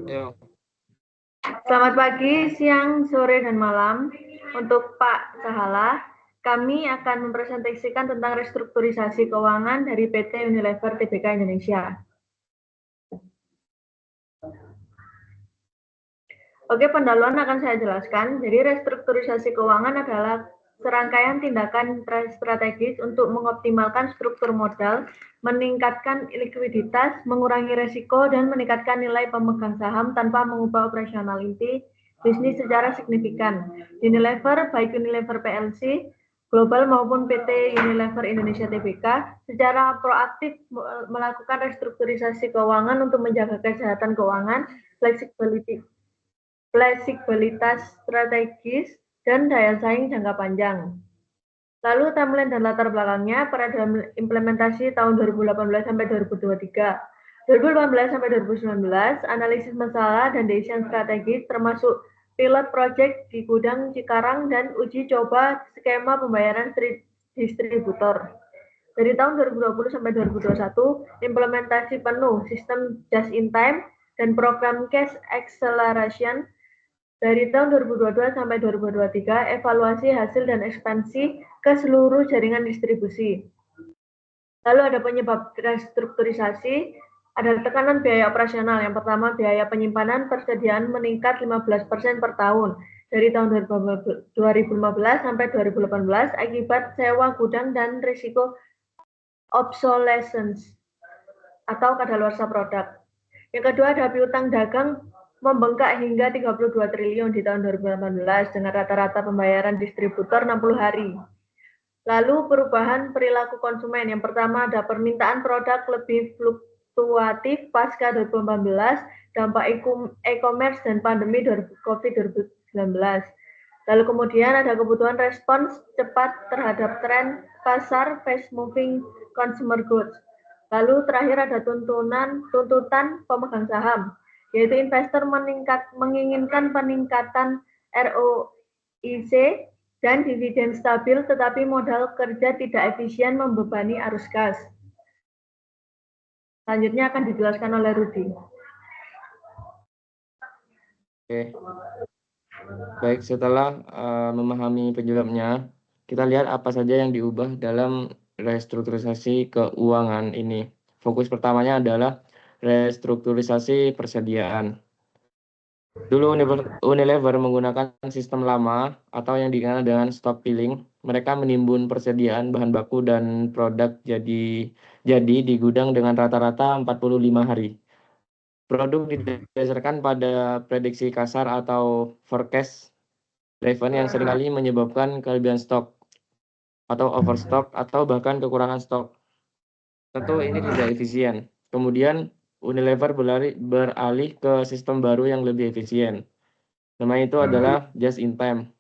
Yo. Selamat pagi, siang, sore, dan malam. Untuk Pak Sahala, kami akan mempresentasikan tentang restrukturisasi keuangan dari PT Unilever Tbk Indonesia. Oke, pendahuluan akan saya jelaskan. Jadi restrukturisasi keuangan adalah serangkaian tindakan strategis untuk mengoptimalkan struktur modal, meningkatkan likuiditas, mengurangi resiko, dan meningkatkan nilai pemegang saham tanpa mengubah operasional inti bisnis secara signifikan. Unilever, baik Unilever PLC, Global maupun PT Unilever Indonesia Tbk, secara proaktif melakukan restrukturisasi keuangan untuk menjaga kesehatan keuangan, fleksibilitas strategis, dan daya saing jangka panjang. Lalu timeline dan latar belakangnya pada implementasi tahun 2018 sampai 2023. 2018 sampai 2019, analisis masalah dan decision strategis termasuk pilot project di gudang Cikarang dan uji coba skema pembayaran distributor. Dari tahun 2020 sampai 2021, implementasi penuh sistem just in time dan program cash acceleration. Dari tahun 2022 sampai 2023, evaluasi hasil dan ekspansi ke seluruh jaringan distribusi. Lalu ada penyebab restrukturisasi, ada tekanan biaya operasional. Yang pertama, biaya penyimpanan persediaan meningkat 15% per tahun dari tahun 2015 sampai 2018 akibat sewa gudang dan risiko obsolescence atau kadaluarsa produk. Yang kedua ada piutang dagang membengkak hingga 32 triliun di tahun 2018 dengan rata-rata pembayaran distributor 60 hari. Lalu perubahan perilaku konsumen. Yang pertama ada permintaan produk lebih fluktuatif pasca 2018, dampak e-commerce dan pandemi COVID-19. Lalu kemudian ada kebutuhan respons cepat terhadap tren pasar fast moving consumer goods. Lalu terakhir ada tuntutan pemegang saham, yaitu investor menginginkan peningkatan ROIC dan dividen stabil, tetapi modal kerja tidak efisien membebani arus kas. Selanjutnya akan dijelaskan oleh Rudi. Oke. Baik, setelah memahami penyebabnya, kita lihat apa saja yang diubah dalam restrukturisasi keuangan ini. Fokus pertamanya adalah restrukturisasi persediaan. Dulu Unilever menggunakan sistem lama atau yang dikenal dengan stock filling. Mereka menimbun persediaan bahan baku dan produk jadi di gudang dengan rata-rata 45 hari. Produk didasarkan pada prediksi kasar atau forecast driven yang seringkali menyebabkan kelebihan stok atau overstock atau bahkan kekurangan stok. Tentu ini tidak efisien. Kemudian Unilever beralih ke sistem baru yang lebih efisien. Nama itu adalah just in time.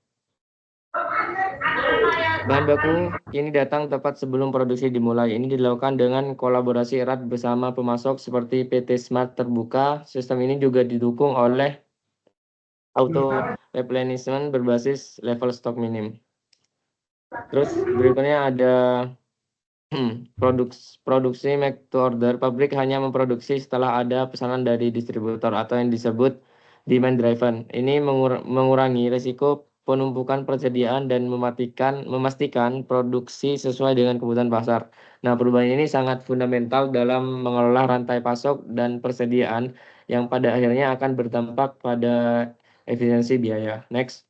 Bahan baku kini datang tepat sebelum produksi dimulai. Ini dilakukan dengan kolaborasi erat bersama pemasok seperti PT Smart Terbuka. Sistem ini juga didukung oleh auto replenishment berbasis level stok minim. Terus berikutnya ada produksi make to order. Pabrik hanya memproduksi setelah ada pesanan dari distributor atau yang disebut demand driven. Ini mengurangi risiko penumpukan persediaan dan memastikan produksi sesuai dengan kebutuhan pasar. Nah, perubahan ini sangat fundamental dalam mengelola rantai pasok dan persediaan yang pada akhirnya akan berdampak pada efisiensi biaya. Next.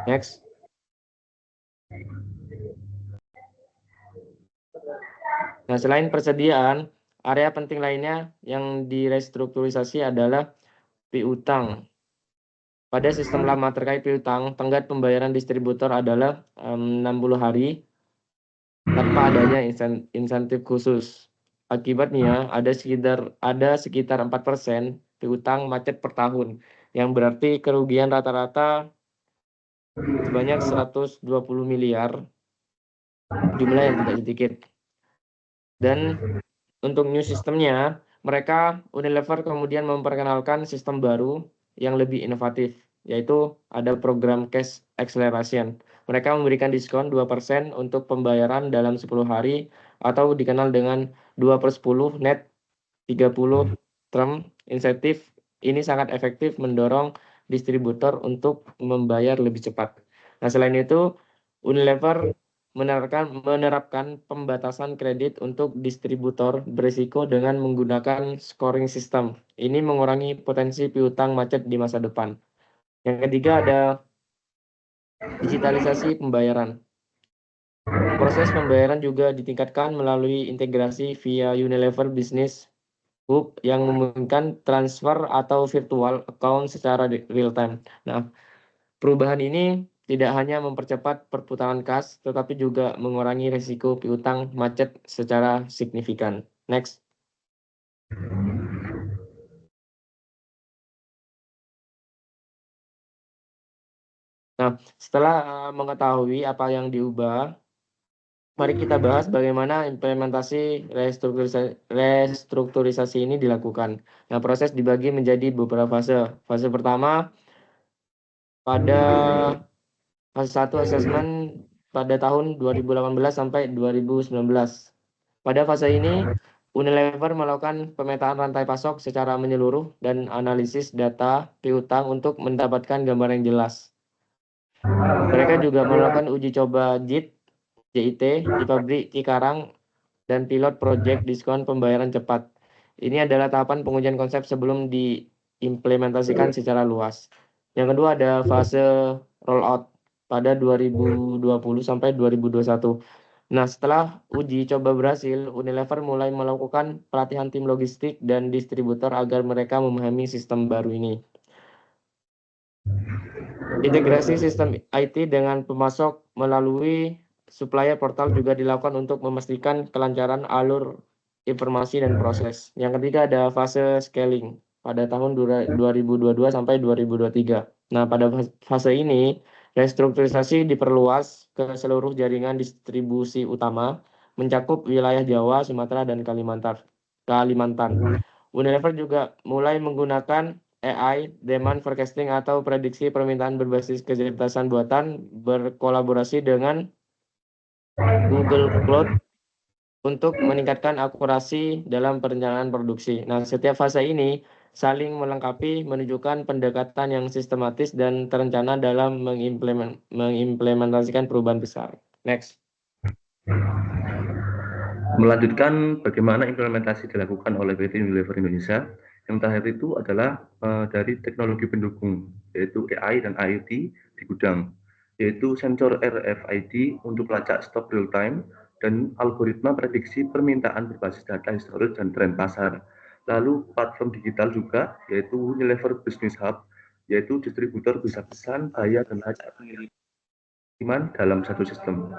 Next. Nah, selain persediaan, area penting lainnya yang direstrukturisasi adalah piutang. Pada sistem lama terkait piutang, tenggat pembayaran distributor adalah 60 hari tanpa adanya insentif khusus. Akibatnya ada sekitar 4% piutang macet per tahun, yang berarti kerugian rata-rata sebanyak 120 miliar, jumlah yang tidak sedikit. Dan untuk new sistemnya, Unilever kemudian memperkenalkan sistem baru yang lebih inovatif, yaitu ada program cash acceleration. Mereka memberikan diskon 2% untuk pembayaran dalam 10 hari atau dikenal dengan 2/10 net 30 term insentif ini sangat efektif mendorong distributor untuk membayar lebih cepat. Nah, selain itu, Unilever menerapkan pembatasan kredit untuk distributor berisiko dengan menggunakan scoring system. Ini mengurangi potensi piutang macet di masa depan. Yang ketiga ada digitalisasi pembayaran. Proses pembayaran juga ditingkatkan melalui integrasi via Unilever Business Hub yang memungkinkan transfer atau virtual account secara real time. Nah, perubahan ini tidak hanya mempercepat perputaran kas, tetapi juga mengurangi risiko piutang macet secara signifikan. Next. Nah, setelah mengetahui apa yang diubah, mari kita bahas bagaimana implementasi restrukturisasi ini dilakukan. Nah, proses dibagi menjadi beberapa fase. Fase pertama, pada fase 1 assessment pada tahun 2018 sampai 2019. Pada fase ini, Unilever melakukan pemetaan rantai pasok secara menyeluruh dan analisis data piutang untuk mendapatkan gambar yang jelas. Mereka juga melakukan uji coba JIT di pabrik Cikarang dan pilot project diskon pembayaran cepat. Ini adalah tahapan pengujian konsep sebelum diimplementasikan secara luas. Yang kedua ada fase rollout pada 2020 sampai 2021. Nah, setelah uji coba berhasil, Unilever mulai melakukan pelatihan tim logistik dan distributor agar mereka memahami sistem baru ini. Integrasi sistem IT dengan pemasok melalui supplier portal juga dilakukan untuk memastikan kelancaran alur informasi dan proses. Yang ketiga ada fase scaling pada tahun 2022 sampai 2023. Nah, pada fase ini, restrukturisasi diperluas ke seluruh jaringan distribusi utama, mencakup wilayah Jawa, Sumatera, dan Kalimantan. Unilever juga mulai menggunakan AI, demand forecasting atau prediksi permintaan berbasis kecerdasan buatan berkolaborasi dengan Google Cloud untuk meningkatkan akurasi dalam perencanaan produksi. Nah, setiap fase ini saling melengkapi, menunjukkan pendekatan yang sistematis dan terencana dalam mengimplementasikan perubahan besar. Next. Melanjutkan bagaimana implementasi dilakukan oleh PT Unilever Indonesia. Yang terakhir itu adalah dari teknologi pendukung, yaitu AI dan IoT di gudang, yaitu sensor RFID untuk lacak stok real time dan algoritma prediksi permintaan berbasis data historis dan tren pasar. Lalu platform digital juga, yaitu Unilever Business Hub, yaitu distributor bisa pesan, bayar, dan lacak pengiriman dalam satu sistem.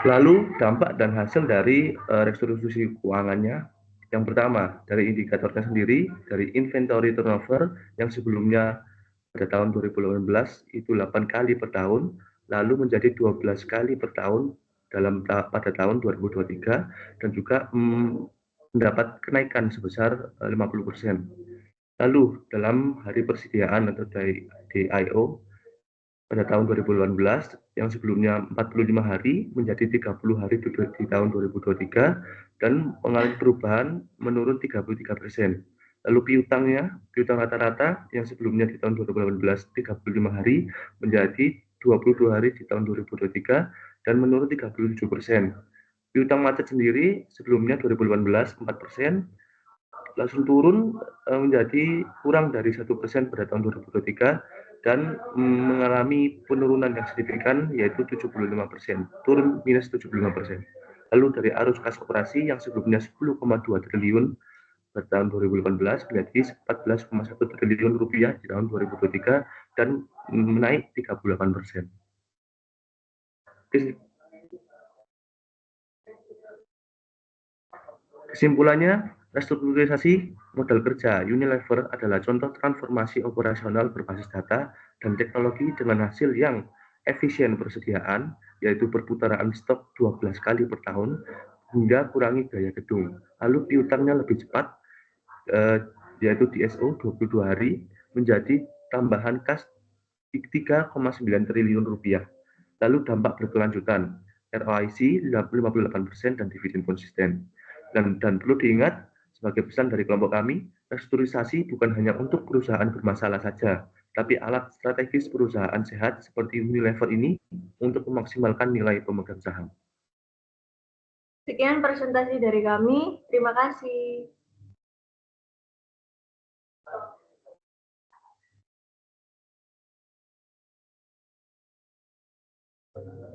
Lalu dampak dan hasil dari restrukturisasi keuangannya. Yang pertama, dari indikatornya sendiri, dari inventory turnover yang sebelumnya pada tahun 2018 itu 8 kali per tahun, lalu menjadi 12 kali per tahun pada tahun 2023 dan juga mendapat kenaikan sebesar 50%. Lalu dalam hari persediaan atau DIO pada tahun 2018 yang sebelumnya 45 hari menjadi 30 hari di tahun 2023 dan mengalami perubahan menurun 33%. Lalu piutang rata-rata yang sebelumnya di tahun 2018 35 hari menjadi 22 hari di tahun 2023 dan menurun 37%. Piutang macet sendiri sebelumnya 2018 4%, langsung turun menjadi kurang dari 1% pada tahun 2023 dan mengalami penurunan yang signifikan yaitu 75%, turun minus 75%. Lalu dari arus kas operasi yang sebelumnya 10,2 triliun pada tahun 2018 menjadi 14,1 triliun rupiah di tahun 2023 dan menaik 38%. Kesimpulannya, restrukturisasi modal kerja Unilever adalah contoh transformasi operasional berbasis data dan teknologi dengan hasil yang efisien persediaan, yaitu perputaran stok 12 kali per tahun, hingga kurangi gaya gedung. Lalu piutangnya lebih cepat, yaitu DSO 22 hari, menjadi tambahan kas 3,9 triliun rupiah. Lalu dampak berkelanjutan, ROIC 58%, dan dividen konsisten. Dan perlu diingat, sebagai pesan dari kelompok kami, restrukturisasi bukan hanya untuk perusahaan bermasalah saja, tapi alat strategis perusahaan sehat seperti Unilever ini untuk memaksimalkan nilai pemegang saham. Sekian presentasi dari kami. Terima kasih.